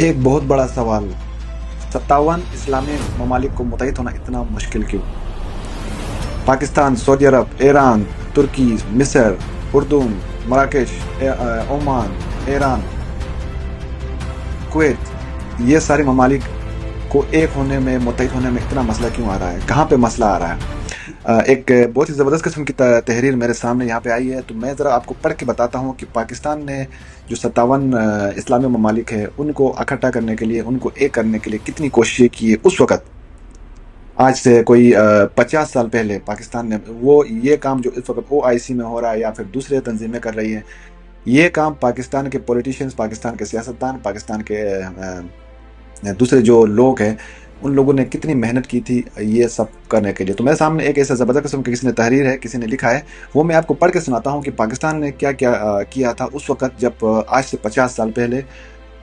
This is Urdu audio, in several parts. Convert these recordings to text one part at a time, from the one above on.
ایک بہت بڑا سوال، 57 اسلامی ممالک کو متحد ہونا اتنا مشکل کیوں؟ پاکستان، سعودی عرب، ایران، ترکی، مصر، اردن، مراکش، عمان، ایران، کویت، یہ سارے ممالک کو ایک ہونے میں، متحد ہونے میں اتنا مسئلہ کیوں آ رہا ہے؟ کہاں پہ مسئلہ آ رہا ہے؟ ایک بہت ہی زبردست قسم کی تحریر میرے سامنے یہاں پہ آئی ہے، تو میں ذرا آپ کو پڑھ کے بتاتا ہوں کہ پاکستان نے جو 57 اسلامی ممالک ہے ان کو اکٹھا کرنے کے لیے، ان کو ایک کرنے کے لیے کتنی کوششیں کی ہے اس وقت۔ آج سے کوئی 50 سال پہلے پاکستان نے یہ کام جو اس وقت OIC میں ہو رہا ہے یا پھر دوسرے تنظیمیں کر رہی ہیں، یہ کام پاکستان کے پولیٹیشینز، پاکستان کے سیاستدان، پاکستان کے دوسرے جو لوگ ہیں، ان لوگوں نے کتنی محنت کی تھی یہ سب کرنے کے لیے۔ تو میرے سامنے ایک ایسا زبردست قسم کی کسی نے تحریر ہے، کسی نے لکھا ہے، وہ میں آپ کو پڑھ کے سناتا ہوں کہ پاکستان نے کیا کیا تھا اس وقت جب آج سے 50 سال پہلے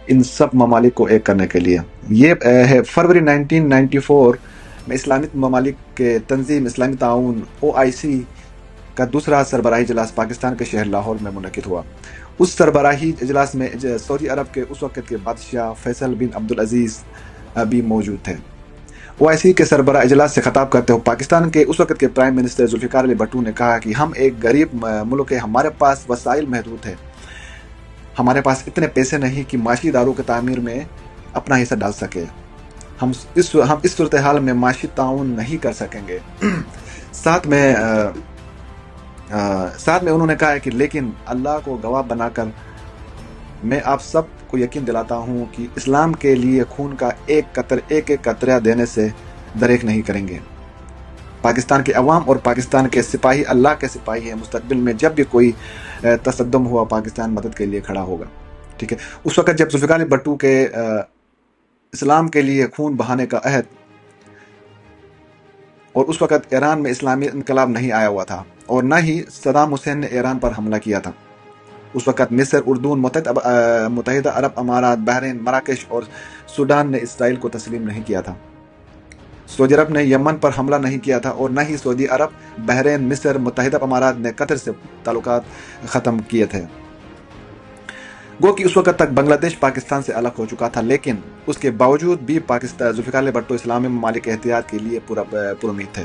ان سب ممالک کو ایک کرنے کے لیے۔ یہ ہے فروری 1994 میں اسلامی ممالک کے تنظیم اسلامی تعاون OIC کا دوسرا سربراہی اجلاس پاکستان کے شہر لاہور میں منعقد ہوا۔ اس سربراہی اجلاس میں سعودی عرب کے اس وقت کے بادشاہ فیصل بن عبدالعزیز بھی موجود تھے۔ OIC کے سربراہ اجلاس سے خطاب کرتے ہوئے پاکستان کے اس وقت کے پرائم منسٹر ذوالفقار علی بھٹو نے کہا کہ ہم ایک غریب ملک ہے، ہمارے پاس وسائل محدود ہے، ہمارے پاس اتنے پیسے نہیں کہ معاشی اداروں کی تعمیر میں اپنا حصہ ڈال سکے، ہم اس صورتحال میں معاشی تعاون نہیں کر سکیں گے۔ ساتھ میں انہوں نے کہا ہے کہ لیکن اللہ کو گواہ بنا کر میں آپ سب کو یقین دلاتا ہوں کہ اسلام کے لیے خون کا ایک قطرہ دینے سے دریغ نہیں کریں گے۔ پاکستان کے عوام اور پاکستان کے سپاہی اللہ کے سپاہی ہیں، مستقبل میں جب بھی کوئی تصدم ہوا پاکستان مدد کے لیے کھڑا ہوگا۔ ٹھیک ہے، اس وقت جب ذوالفقار علی بھٹو کے اسلام کے لیے خون بہانے کا عہد، اور اس وقت ایران میں اسلامی انقلاب نہیں آیا ہوا تھا اور نہ ہی صدام حسین نے ایران پر حملہ کیا تھا۔ اس وقت مصر، اردن، متحدہ عرب امارات، بحرین، مراکش اور سوڈان نے اسرائیل کو تسلیم نہیں کیا تھا۔ سعودی عرب نے یمن پر حملہ نہیں کیا تھا اور نہ ہی سعودی عرب، بحرین، مصر، متحدہ امارات نے قطر سے تعلقات ختم کیے تھے۔ گو کہ اس وقت تک بنگلہ دیش پاکستان سے الگ ہو چکا تھا، لیکن اس کے باوجود بھی ذوالفقار علی بھٹو اسلامی ممالک کے احتیاط کے لیے پر امید تھے۔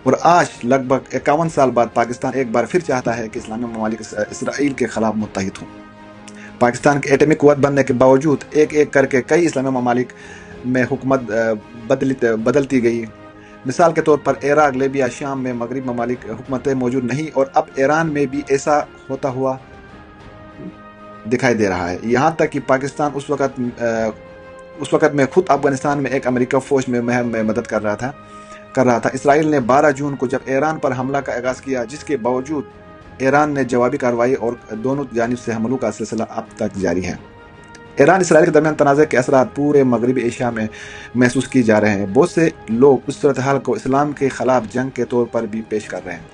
اور آج لگ بھگ 51 سال بعد پاکستان ایک بار پھر چاہتا ہے کہ اسلامی ممالک اسرائیل کے خلاف متحد ہوں۔ پاکستان کی ایٹمی قوت بننے کے باوجود ایک ایک کر کے کئی اسلامی ممالک میں حکومت بدلتی گئی۔ مثال کے طور پر عراق، لیبیا، شام میں مغرب ممالک حکومتیں موجود نہیں، اور اب ایران میں بھی ایسا ہوتا ہوا دکھائی دے رہا ہے۔ یہاں تک کہ پاکستان اس وقت میں خود افغانستان میں ایک امریکہ فوج میں مہم میں مدد کر رہا تھا۔ اسرائیل نے 12 جون کو جب ایران پر حملہ کا آغاز کیا، جس کے باوجود ایران نے جوابی کارروائی اور دونوں جانب سے حملوں کا سلسلہ اب تک جاری ہے۔ ایران اسرائیل کے درمیان تنازع کے اثرات پورے مغربی ایشیا میں محسوس کی جا رہے ہیں۔ بہت سے لوگ اس صورتحال کو اسلام کے خلاف جنگ کے طور پر بھی پیش کر رہے ہیں۔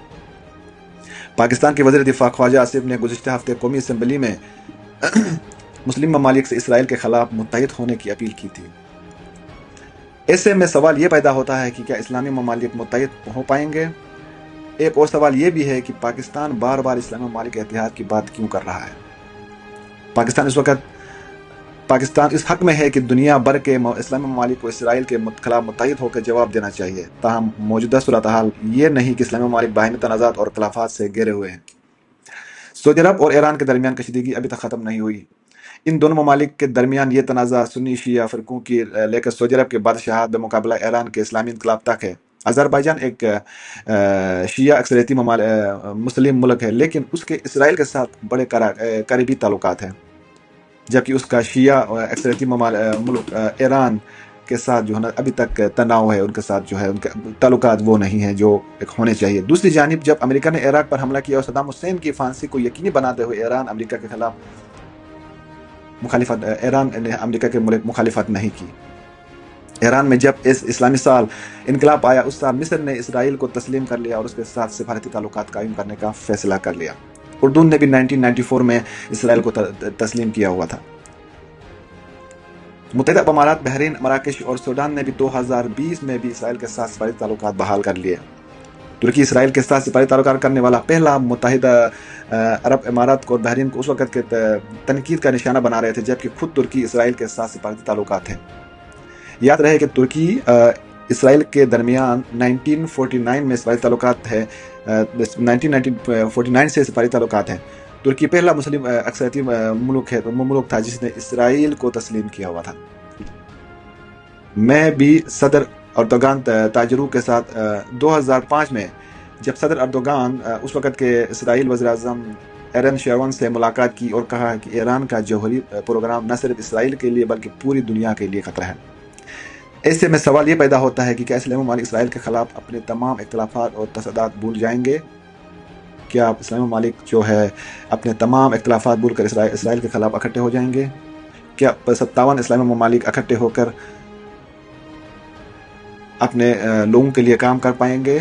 پاکستان کے وزیر دفاع خواجہ آصف نے گزشتہ ہفتے قومی اسمبلی میں مسلم ممالک سے اسرائیل کے خلاف متحد ہونے کی اپیل کی تھی۔ ایسے میں سوال یہ پیدا ہوتا ہے کہ کیا اسلامی ممالک متحد ہو پائیں گے؟ ایک اور سوال یہ بھی ہے کہ پاکستان بار بار اسلامی ممالک کے اتحاد کی بات کیوں کر رہا ہے؟ پاکستان اس حق میں ہے کہ دنیا بھر کے اسلامی ممالک کو اسرائیل کے خلاف متحد ہو کر جواب دینا چاہیے، تاہم موجودہ صورتحال یہ نہیں کہ اسلامی ممالک باہمی تنازعات اور اختلافات سے گھرے ہوئے ہیں۔ سعودی عرب اور ایران کے درمیان کشیدگی ابھی تک ختم نہیں ہوئی۔ ان دونوں ممالک کے درمیان یہ تنازع سنی شیعہ فرقوں کی لے کر سعودی عرب کے بادشاہت بمقابلہ ایران کے اسلامی انقلاب تک ہے۔ آذربائیجان ایک شیعہ اکثریتی مسلم ملک ہے، لیکن اس کے اسرائیل کے ساتھ بڑے قریبی تعلقات ہیں، جبکہ اس کا شیعہ اکثریتی ملک ایران کے ساتھ جو ہے نا ابھی تک تناؤ ہے، ان کے ساتھ جو ہے ان کے تعلقات وہ نہیں ہیں جو ہونے چاہیے۔ دوسری جانب جب امریکہ نے عراق پر حملہ کیا اور صدام حسین کی پھانسی کو یقینی بناتے ہوئے ایران نے امریکہ کے ملک مخالفت نہیں کی۔ ایران میں جب اس اسلامی سال انقلاب آیا، اس سال مصر نے اسرائیل کو تسلیم کر لیا اور اس کے ساتھ سفارتی تعلقات قائم کرنے کا فیصلہ کر لیا۔ اردن نے بھی 1994 میں اسرائیل کو تسلیم کیا ہوا تھا۔ متحدہ امارات، بحرین، مراکش اور سوڈان نے بھی 2020 میں بھی اسرائیل کے ساتھ سفارتی تعلقات بحال کر لیے۔ ترکی اسرائیل کے ساتھ سفارتی تعلقات کرنے والا پہلا متحدہ عرب امارات کو اور بحرین کو اس وقت کے تنقید کا نشانہ بنا رہے تھے، جبکہ خود ترکی اسرائیل کے ساتھ سفارتی تعلقات ہیں۔ یاد رہے کہ ترکی اسرائیل کے درمیان 1949 میں سفارتی تعلقات ہے، 1949 سے سفارتی تعلقات ہیں۔ ترکی پہلا مسلم اکثریتی ملک تھا جس نے اسرائیل کو تسلیم کیا ہوا تھا۔ میں بھی صدر اردوغان تاجروں کے ساتھ 2005 میں جب صدر اردوغان اس وقت کے اسرائیل وزیر اعظم ایرن شیرون سے ملاقات کی اور کہا کہ ایران کا جوہری پروگرام نہ صرف اسرائیل کے لیے بلکہ پوری دنیا کے لیے خطرہ ہے۔ ایسے میں سوال یہ پیدا ہوتا ہے کہ کیا اسلامی ممالک اسرائیل کے خلاف اپنے تمام اختلافات اور تصادات بھول جائیں گے؟ کیا اسلامی ممالک جو ہے اپنے تمام اختلافات بھول کر اسرائیل کے خلاف اکٹھے ہو جائیں گے؟ کیا 57 اسلامی ممالک اکٹھے ہو کر اپنے لوگوں کے لیے کام کر پائیں گے؟